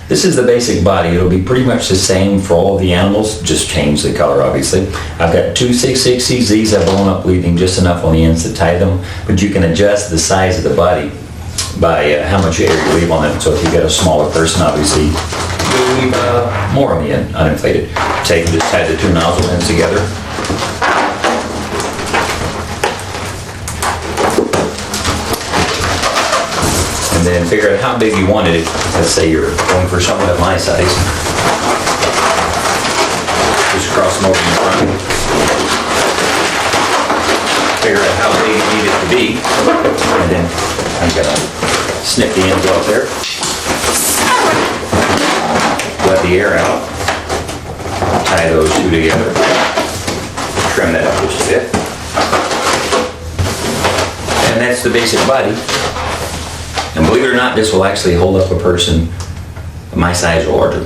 This is the basic body. It'll be pretty much the same for all of the animals, just change the color, obviously. I've got two 660s. These I've blown up, leaving just enough on the ends to tie them, but you can adjust the size of the body by how much air you leave on it. So if you've got a smaller person, obviously, you leave more on the end, uninflated. Take and just tie the two nozzle ends together. And then figure out how big you wanted it. Let's say you're going for someone of my size. Just cross them over in front. Figure out how big you need it to be. And then I'm gonna snip the ends off there. Let the air out. Tie those two together. Trim that up just a bit. And that's the basic body. And believe it or not, this will actually hold up a person my size or larger.